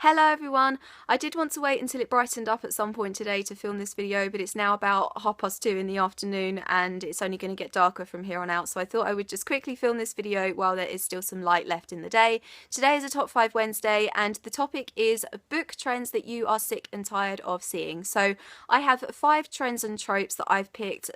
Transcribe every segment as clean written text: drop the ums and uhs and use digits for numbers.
Hello everyone! I did want to wait until it brightened up at some point today to film this video, but it's now about 2:30 in the afternoon and it's only going to get darker from here on out, so I thought I would just quickly film this video while there is still some light left in the day. Today is a Top 5 Wednesday and the topic is book trends that you are sick and tired of seeing. So I have 5 trends and tropes that I've picked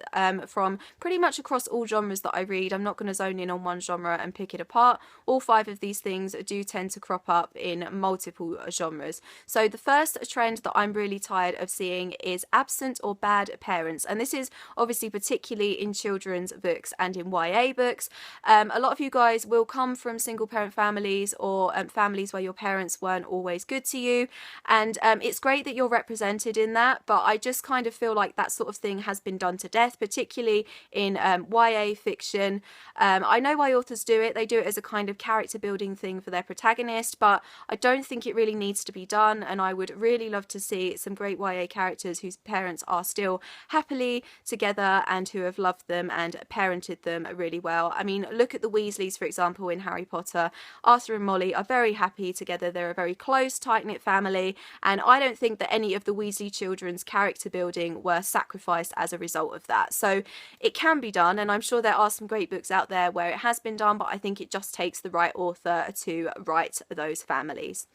from pretty much across all genres that I read. I'm not going to zone in on one genre and pick it apart. All 5 of these things do tend to crop up in multiple genres. So the first trend that I'm really tired of seeing is absent or bad parents, and this is obviously particularly in children's books and in YA books. A lot of you guys will come from single parent families or families where your parents weren't always good to you, and it's great that you're represented in that, but I just kind of feel like that sort of thing has been done to death, particularly in YA fiction. I know why authors do it. They do it as a kind of character building thing for their protagonist, but I don't think it really needs to be done, and I would really love to see some great YA characters whose parents are still happily together and who have loved them and parented them really well. I mean, look at the Weasleys, for example, in Harry Potter. Arthur and Molly are very happy together. They're a very close, tight-knit family, and I don't think that any of the Weasley children's character building were sacrificed as a result of that. So it can be done, and I'm sure there are some great books out there where it has been done, but I think it just takes the right author to write those families.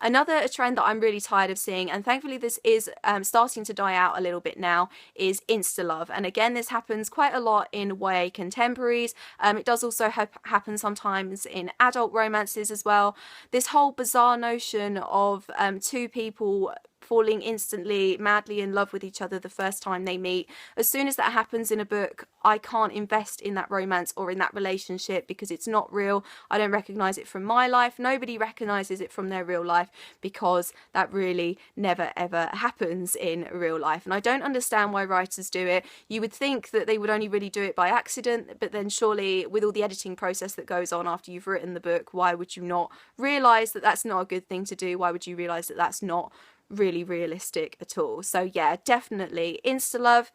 Another trend that I'm really tired of seeing, and thankfully this is starting to die out a little bit now, is insta-love. And again, this happens quite a lot in YA contemporaries. It does also happen sometimes in adult romances as well. This whole bizarre notion of two people falling instantly, madly in love with each other the first time they meet. As soon as that happens in a book, I can't invest in that romance or in that relationship because it's not real. I don't recognise it from my life. Nobody recognises it from their real life because that really never ever happens in real life. And I don't understand why writers do it. You would think that they would only really do it by accident, but then surely with all the editing process that goes on after you've written the book, why would you not realise that that's not a good thing to do? Why would you realise that that's not really realistic at all? So yeah, definitely insta-love.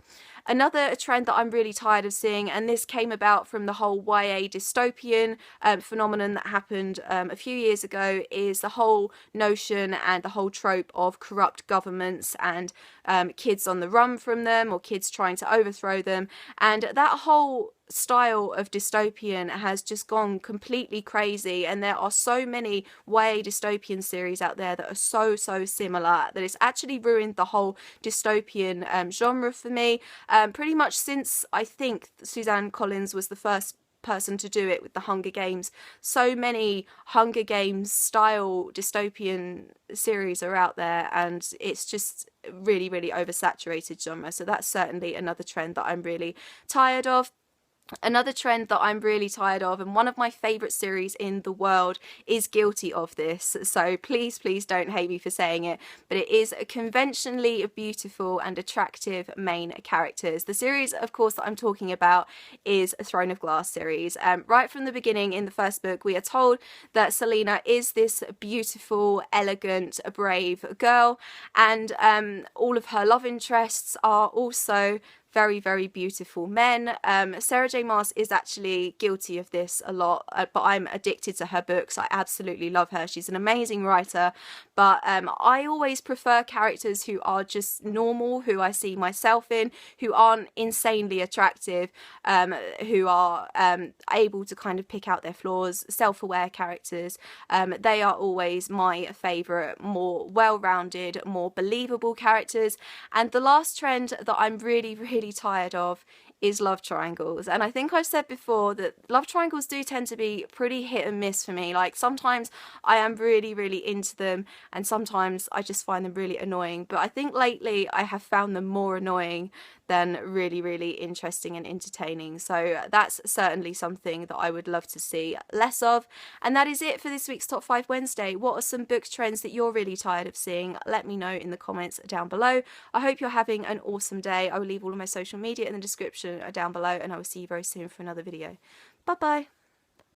Another trend that I'm really tired of seeing, and this came about from the whole YA dystopian phenomenon that happened a few years ago, is the whole notion and the whole trope of corrupt governments and kids on the run from them or kids trying to overthrow them, and that whole style of dystopian has just gone completely crazy, and there are so many YA dystopian series out there that are so similar that it's actually ruined the whole dystopian genre for me. Pretty much since I think Suzanne Collins was the first person to do it with the Hunger Games, so many Hunger Games style dystopian series are out there, and it's just really oversaturated genre. So that's certainly another trend that I'm really tired of. Another trend that I'm really tired of, and one of my favourite series in the world is guilty of this, so please don't hate me for saying it, but it is conventionally beautiful and attractive main characters. The series, of course, that I'm talking about is a Throne of Glass series. Right from the beginning in the first book, we are told that Selena is this beautiful, elegant, brave girl, and all of her love interests are also very beautiful men. Sarah J Maas is actually guilty of this a lot, but I'm addicted to her books. I absolutely love her. She's an amazing writer, but I always prefer characters who are just normal, who I see myself in, who aren't insanely attractive, who are able to kind of pick out their flaws, self-aware characters. They are always my favourite, more well-rounded, more believable characters. And the last trend that I'm really tired of is love triangles, and I think I've said before that love triangles do tend to be pretty hit and miss for me. Like, sometimes I am really into them and sometimes I just find them really annoying, but I think lately I have found them more annoying than really interesting and entertaining. So that's certainly something that I would love to see less of. And that is it for this week's Top 5 Wednesday. What are some book trends that you're really tired of seeing? Let me know in the comments down below. I hope you're having an awesome day. I will leave all of my social media in the description down below, and I will see you very soon for another video. Bye bye.